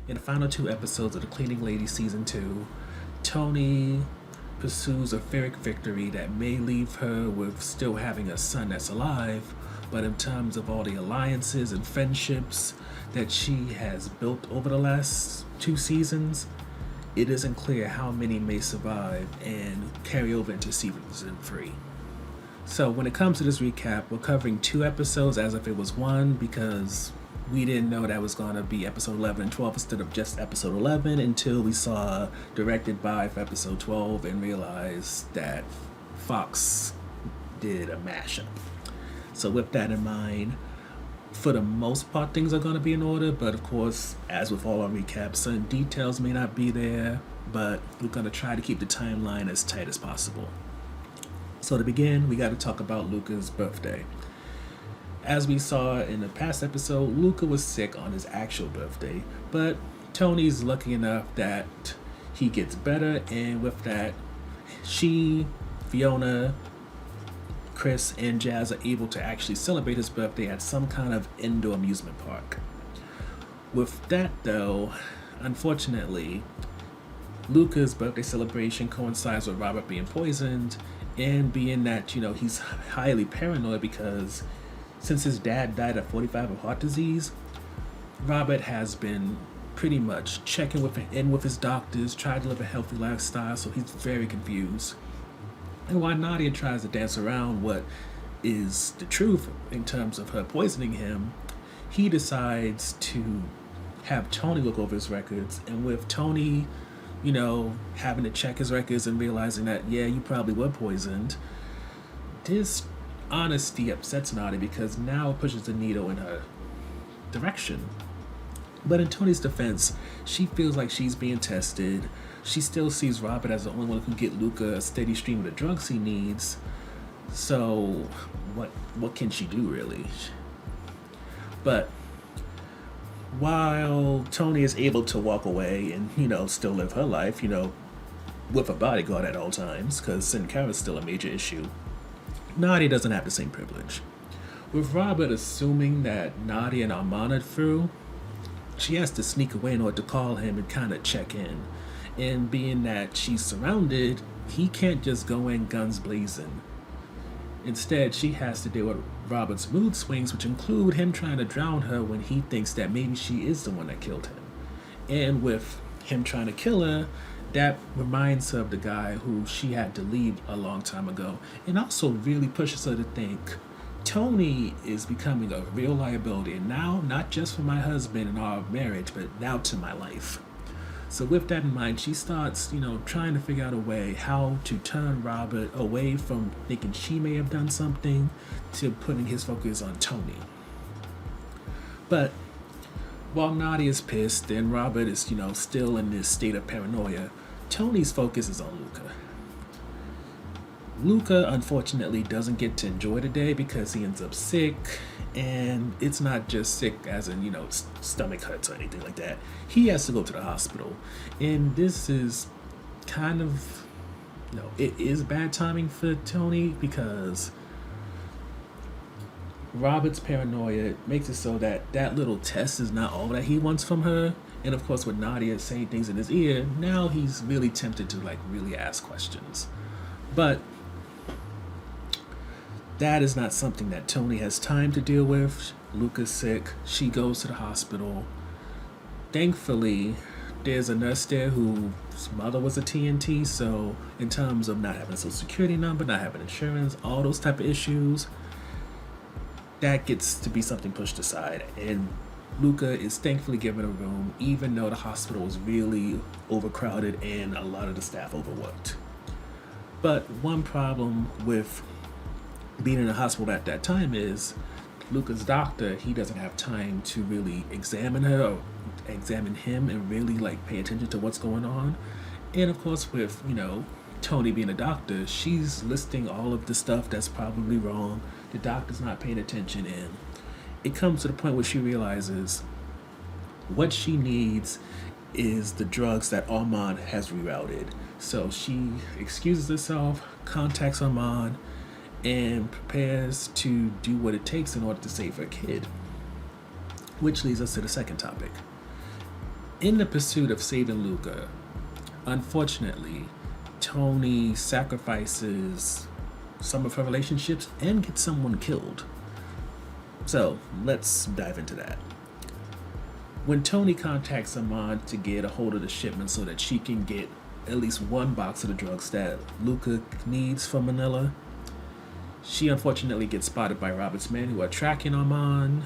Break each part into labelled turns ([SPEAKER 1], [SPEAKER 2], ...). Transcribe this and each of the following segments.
[SPEAKER 1] In the final two episodes of The Cleaning Lady Season 2, Thony pursues a Pyrrhic victory that may leave her with still having a son that's alive, but in terms of all the alliances and friendships that she has built over the last two seasons, it isn't clear how many may survive and carry over into season 3. So when it comes to this recap, we're covering 2 episodes as if it was one because we didn't know that was going to be episode 11 and 12 instead of just episode 11 until we saw directed by for episode 12 and realized that Fox did a mashup. So with that in mind, for the most part, things are going to be in order, but of course, as with all our recaps, certain details may not be there, but we're going to try to keep the timeline as tight as possible. So to begin, we got to talk about Luca's birthday. As we saw in the past episode, Luca was sick on his actual birthday, but Thony's lucky enough that he gets better, and with that, she, Fiona, Chris, and Jazz are able to actually celebrate his birthday at some kind of indoor amusement park. With that, though, unfortunately, Luca's birthday celebration coincides with Robert being poisoned, and being that, he's highly paranoid because since his dad died at 45 of heart disease, Robert has been pretty much checking with his doctors, trying to live a healthy lifestyle, so he's very confused. And while Nadia tries to dance around what is the truth in terms of her poisoning him, he decides to have Thony look over his records, and with Thony, having to check his records and realizing that, yeah, you probably were poisoned, this honesty upsets Nadia because now it pushes the needle in her direction. But in Thony's defense, she feels like she's being tested. She still sees Robert as the only one who can get Luca a steady stream of the drugs he needs. So what can she do, really? But while Thony is able to walk away and, still live her life, with a bodyguard at all times, because Sin Cara's still a major issue, Nadia doesn't have the same privilege. With Robert assuming that Nadia and Armand are through, she has to sneak away in order to call him and kind of check in. And being that she's surrounded, he can't just go in guns blazing. Instead, she has to deal with Robert's mood swings, which include him trying to drown her when he thinks that maybe she is the one that killed him. And with him trying to kill her, that reminds her of the guy who she had to leave a long time ago, and also really pushes her to think, Thony is becoming a real liability, and now not just for my husband and our marriage, but now to my life. So with that in mind, she starts, trying to figure out a way how to turn Robert away from thinking she may have done something to putting his focus on Thony. But while Nadia's pissed and Robert is, still in this state of paranoia, Thony's focus is on Luca. Luca, unfortunately, doesn't get to enjoy the day because he ends up sick, and it's not just sick as in, stomach hurts or anything like that. He has to go to the hospital, and this is kind of, it is bad timing for Thony because Robert's paranoia makes it so that that little test is not all that he wants from her. And of course, with Nadia saying things in his ear, now he's really tempted to really ask questions. But that is not something that Thony has time to deal with. Luca's sick. She goes to the hospital. Thankfully, there's a nurse there whose mother was a TNT, so in terms of not having a social security number, not having insurance, all those type of issues, that gets to be something pushed aside. And Luca is thankfully given a room, even though the hospital is really overcrowded and a lot of the staff overworked. But one problem with being in a hospital at that time is Luca's doctor, he doesn't have time to really examine her or examine him and really pay attention to what's going on. And of course, with, Thony being a doctor, she's listing all of the stuff that's probably wrong. The doctor's not paying attention, and it comes to the point where she realizes what she needs is the drugs that Armand has rerouted. So she excuses herself, contacts Armand, and prepares to do what it takes in order to save her kid. Which leads us to the second topic. In the pursuit of saving Luca, unfortunately, Thony sacrifices some of her relationships and gets someone killed. So let's dive into that. When Thony contacts Amon to get a hold of the shipment so that she can get at least one box of the drugs that Luca needs from Manila, she unfortunately gets spotted by Robert's men who are tracking Amon.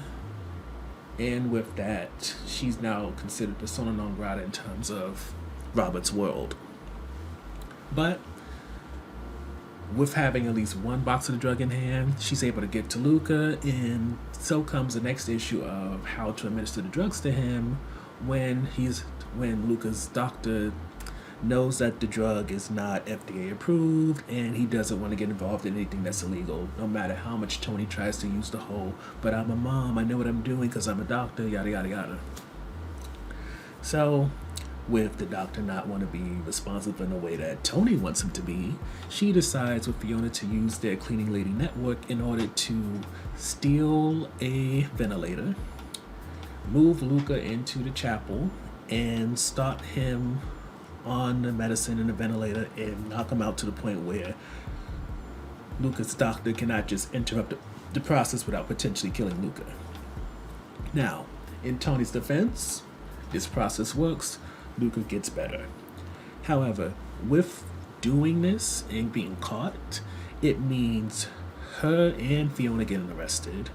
[SPEAKER 1] And with that, she's now considered persona non grata in terms of Robert's world. But with having at least one box of the drug in hand, she's able to get to Luca, and so comes the next issue of how to administer the drugs to him when Luca's doctor knows that the drug is not FDA approved and he doesn't want to get involved in anything that's illegal, no matter how much Thony tries to use the whole, but I'm a mom, I know what I'm doing because I'm a doctor, yada yada yada. So, with the doctor not want to be responsive in the way that Thony wants him to be, she decides with Fiona to use their cleaning lady network in order to steal a ventilator, move Luca into the chapel, and start him on the medicine and the ventilator and knock him out to the point where Luca's doctor cannot just interrupt the process without potentially killing Luca. Now, in Thony's defense, this process works. Luca gets better. However, with doing this and being caught, it means her and Fiona getting arrested.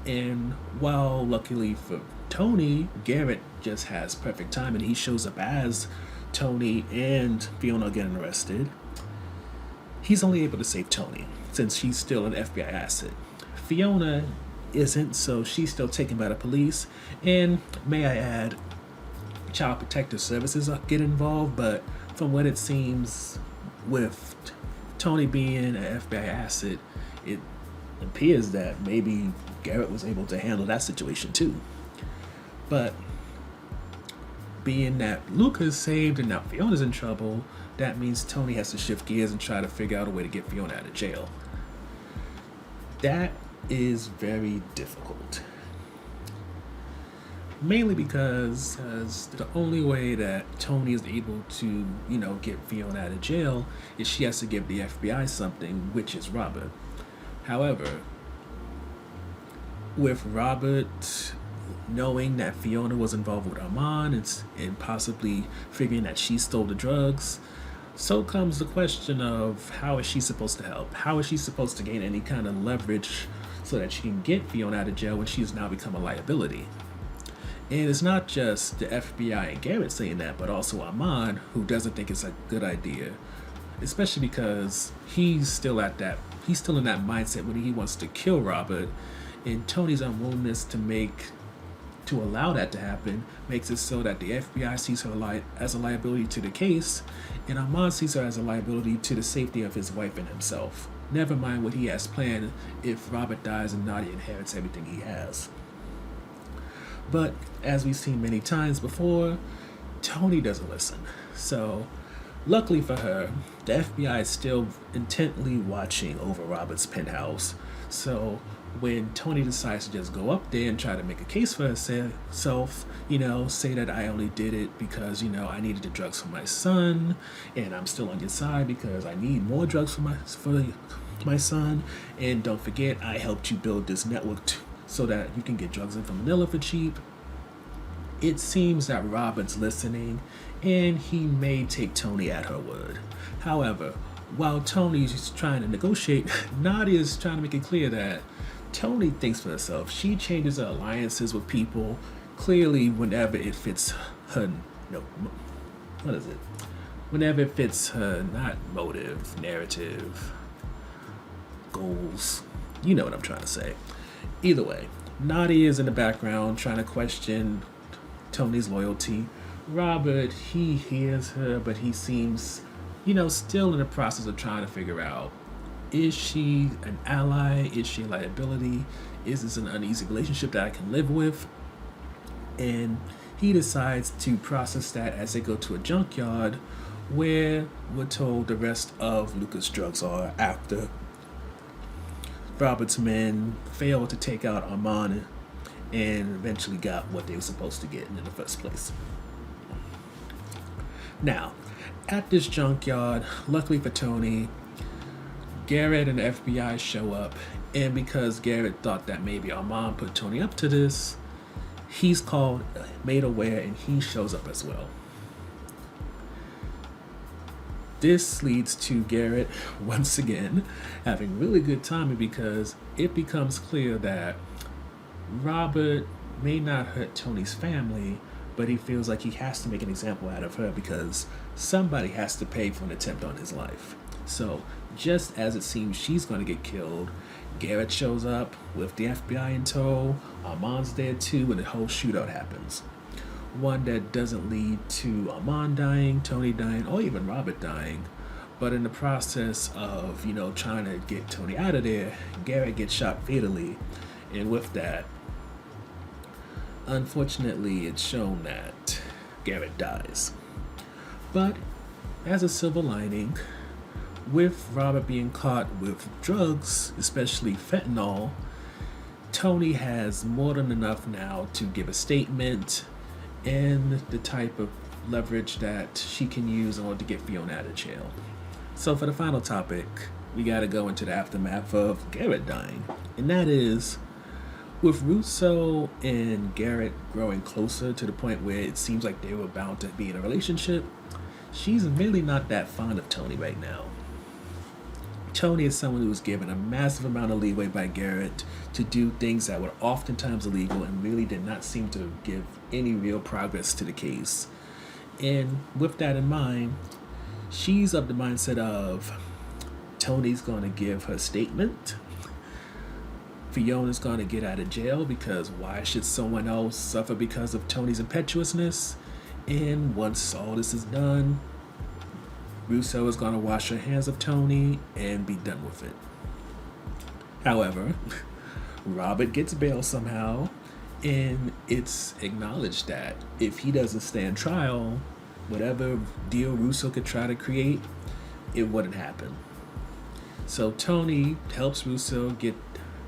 [SPEAKER 1] And while luckily for Thony, Garrett just has perfect time and he shows up as Thony and Fiona getting arrested, he's only able to save Thony since she's still an FBI asset. Fiona isn't, so she's still taken by the police, and may I add, Child Protective Services get involved, but from what it seems, with Thony being an FBI asset, it appears that maybe Garrett was able to handle that situation too. But being that Luca's saved and now Fiona's in trouble, that means Thony has to shift gears and try to figure out a way to get Fiona out of jail. That is very difficult. Mainly because the only way that Thony is able to, get Fiona out of jail is she has to give the FBI something, which is Robert. However, with Robert knowing that Fiona was involved with Armand and possibly figuring that she stole the drugs, so comes the question of how is she supposed to help? How is she supposed to gain any kind of leverage so that she can get Fiona out of jail when she's now become a liability? And it's not just the FBI and Garrett saying that, but also Armand, who doesn't think it's a good idea, especially because he's still in that mindset when he wants to kill Robert, and Thony's unwillingness to allow that to happen makes it so that the FBI sees her as a liability to the case, and Armand sees her as a liability to the safety of his wife and himself. Never mind what he has planned if Robert dies and Nadia inherits everything he has. But as we've seen many times before, Thony doesn't listen. So luckily for her, the FBI is still intently watching over Robert's penthouse. So when Thony decides to just go up there and try to make a case for herself, say that I only did it because, I needed the drugs for my son, and I'm still on your side because I need more drugs for my son, and don't forget, I helped you build this network so that you can get drugs in from Manila for cheap. It seems that Robert's listening, and he may take Thony at her word. However, while Tony's trying to negotiate, Nadia's trying to make it clear that Thony thinks for herself. She changes her alliances with people clearly whenever it fits her, whenever it fits her, not motive, narrative, goals. You know what I'm trying to say. Either way, Nadia is in the background trying to question Thony's loyalty. Robert, he hears her, but he seems, still in the process of trying to figure out, is she an ally? Is she a liability? Is this an uneasy relationship that I can live with? And he decides to process that as they go to a junkyard where we're told the rest of Luca's drugs are after Robert's men failed to take out Armand and eventually got what they were supposed to get in the first place. Now, at this junkyard, luckily for Thony, Garrett and the FBI show up, and because Garrett thought that maybe Armand put Thony up to this, he's called, made aware, and he shows up as well. This leads to Garrett, once again, having really good timing because it becomes clear that Robert may not hurt Thony's family, but he feels like he has to make an example out of her because somebody has to pay for an attempt on his life. So, just as it seems she's going to get killed, Garrett shows up with the FBI in tow, Armand's there too, and the whole shootout happens. One that doesn't lead to Armand dying, Thony dying, or even Robert dying. But in the process of, trying to get Thony out of there, Garrett gets shot fatally. And with that, unfortunately, it's shown that Garrett dies. But as a silver lining, with Robert being caught with drugs, especially fentanyl, Thony has more than enough now to give a statement and the type of leverage that she can use in order to get Fiona out of jail. So for the final topic, we gotta go into the aftermath of Garrett dying. And that is, with Russo and Garrett growing closer to the point where it seems like they were bound to be in a relationship, she's really not that fond of Thony right now. Thony is someone who was given a massive amount of leeway by Garrett to do things that were oftentimes illegal and really did not seem to give any real progress to the case. And with that in mind, she's of the mindset of Tony's going to give her statement. Fiona's going to get out of jail because why should someone else suffer because of Tony's impetuousness? And once all this is done, Russo is going to wash her hands of Thony and be done with it. However, Robert gets bail somehow, and it's acknowledged that if he doesn't stand trial, whatever deal Russo could try to create, it wouldn't happen. So Thony helps Russo get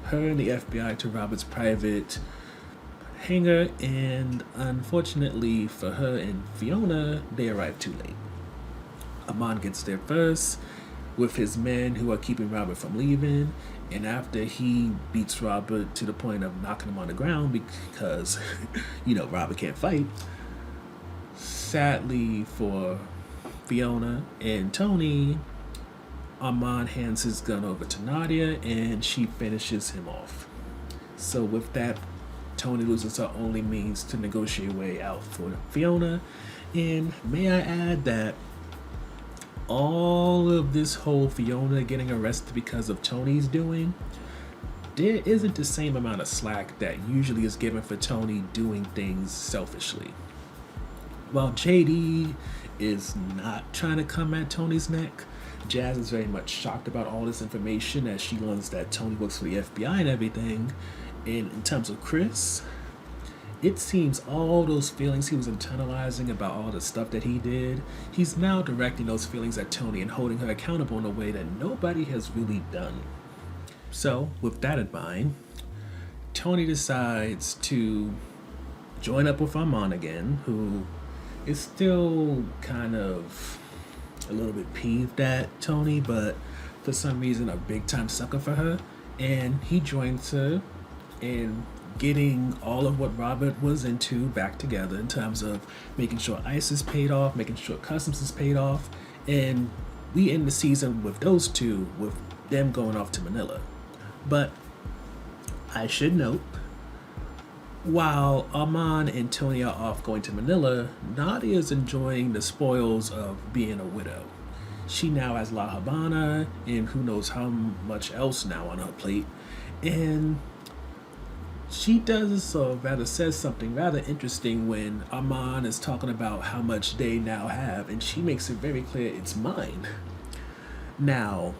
[SPEAKER 1] her and the FBI to Robert's private hangar, and unfortunately for her and Fiona, they arrive too late. Armand gets there first with his men who are keeping Robert from leaving, and after he beats Robert to the point of knocking him on the ground because, Robert can't fight, sadly for Fiona and Thony, Armand hands his gun over to Nadia and she finishes him off. So with that, Thony loses her only means to negotiate a way out for Fiona. And may I add that all of this whole Fiona getting arrested because of Thony's doing, there isn't the same amount of slack that usually is given for Thony doing things selfishly. While JD is not trying to come at Thony's neck, Jazz is very much shocked about all this information as she learns that Thony works for the FBI and everything. And in terms of Chris, it seems all those feelings he was internalizing about all the stuff that he did, he's now directing those feelings at Thony and holding her accountable in a way that nobody has really done. So, with that in mind, Thony decides to join up with Armand again, who is still kind of a little bit peeved at Thony, but for some reason a big time sucker for her. And he joins her in getting all of what Robert was into back together in terms of making sure ICE is paid off, making sure Customs is paid off, and we end the season with those two, with them going off to Manila. But I should note, while Armand and Thony are off going to Manila, Nadia is enjoying the spoils of being a widow. She now has La Habana and who knows how much else now on her plate. And she does, or rather says something rather interesting when Armand is talking about how much they now have, and she makes it very clear it's mine. Now,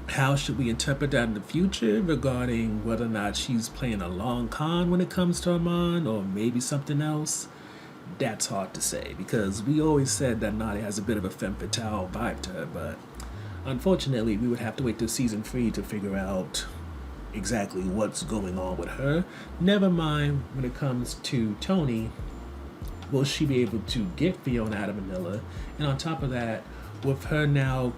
[SPEAKER 1] how should we interpret that in the future regarding whether or not she's playing a long con when it comes to Armand, or maybe something else? That's hard to say, because we always said that Nadia has a bit of a femme fatale vibe to her, but unfortunately we would have to wait till season 3 to figure out exactly what's going on with her. Never mind when it comes to Thony, will she be able to get Fiona out of Manila? And on top of that, with her now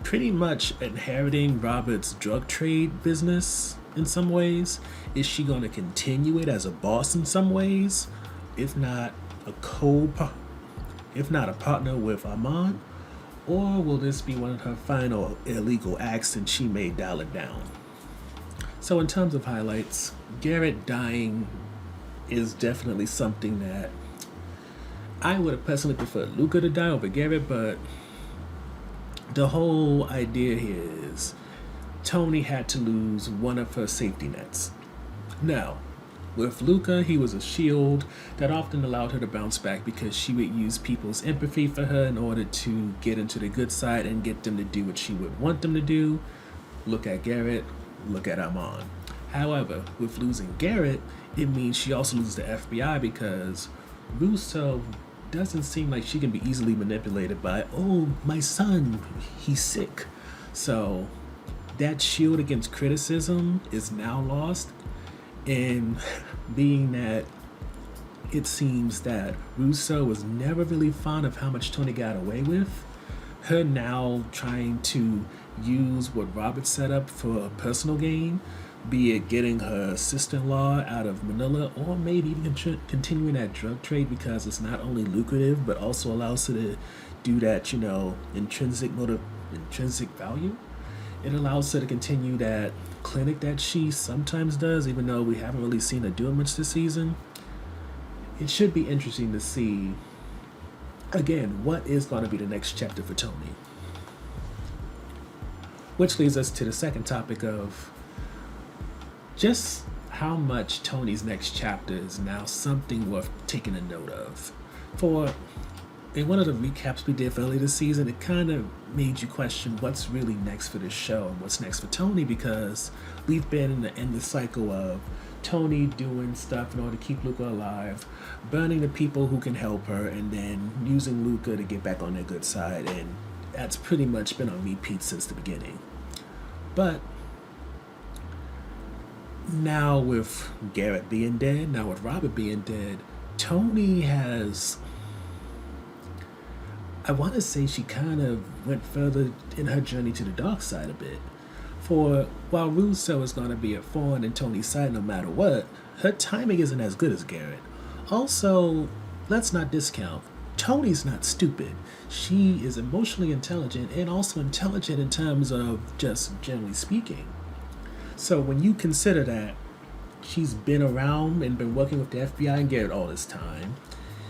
[SPEAKER 1] pretty much inheriting Robert's drug trade business in some ways, is she going to continue it as a boss in some ways? If not if not a partner with Armand? Or will this be one of her final illegal acts and she may dial it down? So in terms of highlights, Garrett dying is definitely something that I would have personally preferred Luca to die over Garrett, but the whole idea here is Thony had to lose one of her safety nets. Now, with Luca, he was a shield that often allowed her to bounce back because she would use people's empathy for her in order to get into the good side and get them to do what she would want them to do. Look at Garrett, look at Armand. However, with losing Garrett, it means she also loses the FBI because Russo doesn't seem like she can be easily manipulated by, oh, my son, he's sick. So that shield against criticism is now lost. And being that it seems that Russo was never really fond of how much Thony got away with, her now trying to use what Robert set up for a personal gain, be it getting her sister-in-law out of Manila or maybe even continuing that drug trade because it's not only lucrative but also allows her to do that, intrinsic value. It allows her to continue that clinic that she sometimes does, even though we haven't really seen her do it much this season. It should be interesting to see, again, what is going to be the next chapter for Thony. Which leads us to the second topic of just how much Thony's next chapter is now something worth taking a note of. In one of the recaps we did earlier this season, it kind of made you question what's really next for this show and what's next for Thony, because we've been in the endless cycle of Thony doing stuff in order to keep Luca alive, burning the people who can help her, and then using Luca to get back on their good side, and that's pretty much been on repeat since the beginning. But now with Garrett being dead, now with Robert being dead, Thony has... I want to say she kind of went further in her journey to the dark side a bit. For while Russo is going to be a thorn in Thony's side no matter what, her timing isn't as good as Garrett. Also, let's not discount, Thony's not stupid. She is emotionally intelligent and also intelligent in terms of just generally speaking. So when you consider that she's been around and been working with the FBI and Garrett all this time,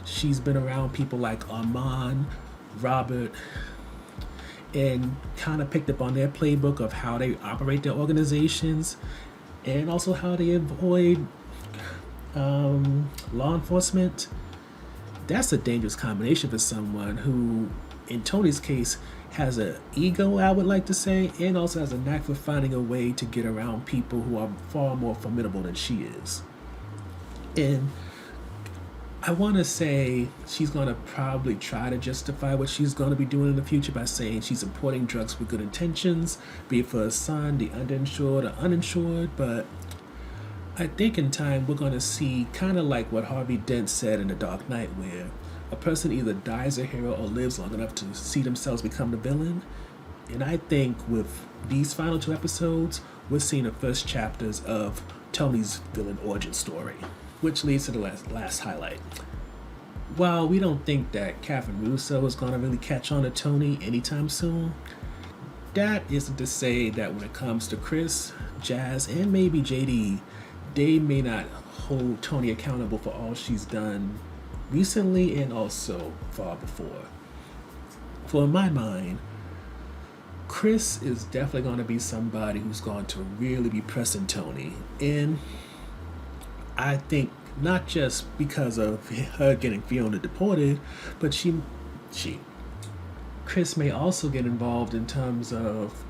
[SPEAKER 1] she's been around people like Armand, Robert, and kind of picked up on their playbook of how they operate their organizations and also how they avoid law enforcement. That's a dangerous combination for someone who, in Thony's case, has an ego, I would like to say, and also has a knack for finding a way to get around people who are far more formidable than she is. And I want to say she's going to probably try to justify what she's going to be doing in the future by saying she's importing drugs with good intentions, be it for her son, the underinsured or uninsured, but I think in time we're going to see kind of like what Harvey Dent said in The Dark Knight, where a person either dies a hero or lives long enough to see themselves become the villain. And I think with these final 2 episodes, we're seeing the first chapters of Thony's villain origin story. Which leads to the last highlight. While we don't think that Catherine Russo is going to really catch on to Thony anytime soon, that isn't to say that when it comes to Chris, Jazz, and maybe JD, they may not hold Thony accountable for all she's done recently and also far before. For in my mind, Chris is definitely going to be somebody who's going to really be pressing Thony. And I think not just because of her getting Fiona deported, but Chris may also get involved in terms of,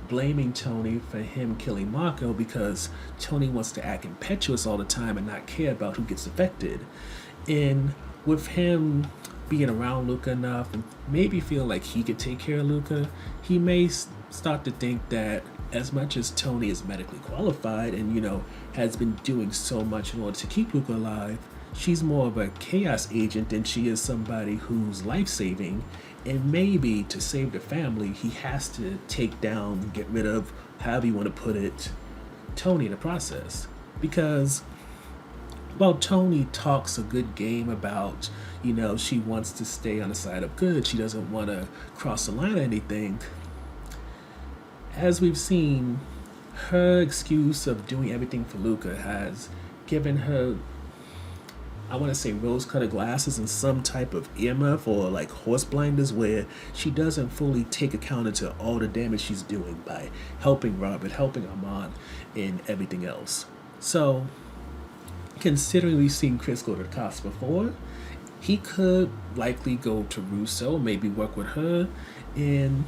[SPEAKER 1] blaming Thony for him killing Marco because Thony wants to act impetuous all the time and not care about who gets affected. And with him being around Luca enough and maybe feel like he could take care of Luca, he may start to think that as much as Thony is medically qualified and, has been doing so much in order to keep Luca alive, she's more of a chaos agent than she is somebody who's life-saving. And maybe to save the family, he has to take down, get rid of, however you want to put it, Thony in the process. Because while Thony talks a good game about, she wants to stay on the side of good, she doesn't want to cross the line or anything, as we've seen, her excuse of doing everything for Luca has given her, I want to say, rose-colored glasses and some type of earmuff or like horse blinders, where she doesn't fully take account into all the damage she's doing by helping Robert, helping Armand, and everything else. So, considering we've seen Chris go to the cops before, he could likely go to Russo, maybe work with her, and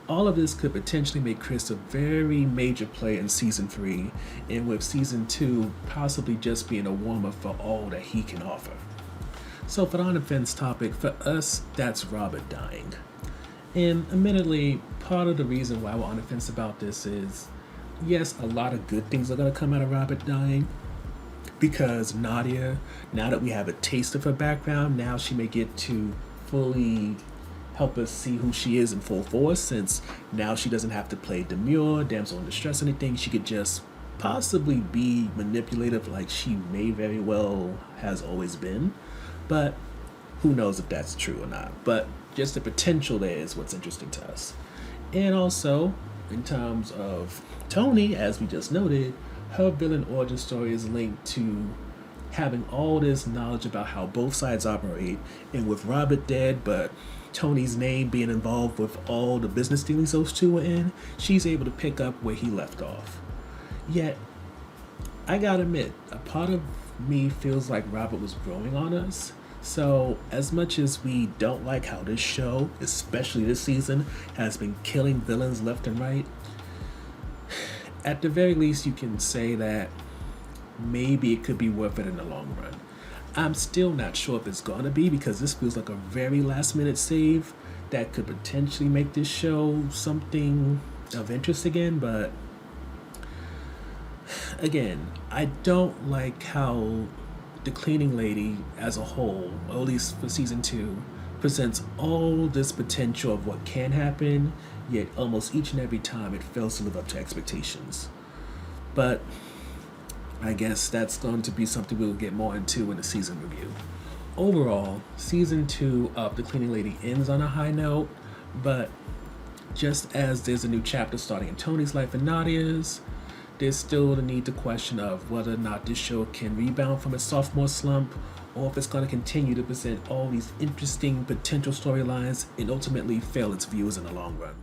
[SPEAKER 1] all of this could potentially make Chris a very major player in season 3, and with season 2 possibly just being a warm-up for all that he can offer. So for the on-the-fence topic, for us, that's Robert dying. And admittedly, part of the reason why we're on the fence about this is, yes, a lot of good things are going to come out of Robert dying, because Nadia, now that we have a taste of her background, now she may get to fully help us see who she is in full force, since now she doesn't have to play demure, damsel in distress, anything. She could just possibly be manipulative like she may very well has always been. But who knows if that's true or not. But just the potential there is what's interesting to us. And also, in terms of Thony, as we just noted, her villain origin story is linked to having all this knowledge about how both sides operate, and with Robert dead, but Thony's name being involved with all the business dealings those two were in, she's able to pick up where he left off. Yet, I gotta admit, a part of me feels like Robert was growing on us. So, as much as we don't like how this show, especially this season, has been killing villains left and right, at the very least you can say that maybe it could be worth it in the long run. I'm still not sure if it's gonna be, because this feels like a very last minute save that could potentially make this show something of interest again, but again, I don't like how the cleaning lady as a whole, or at least for season 2, presents all this potential of what can happen, yet almost each and every time it fails to live up to expectations. But I guess that's going to be something we'll get more into in the season review. Overall, season 2 of The Cleaning Lady ends on a high note, but just as there's a new chapter starting in Thony's life and Nadia's, there's still the need to question of whether or not this show can rebound from its sophomore slump, or if it's going to continue to present all these interesting potential storylines and ultimately fail its viewers in the long run.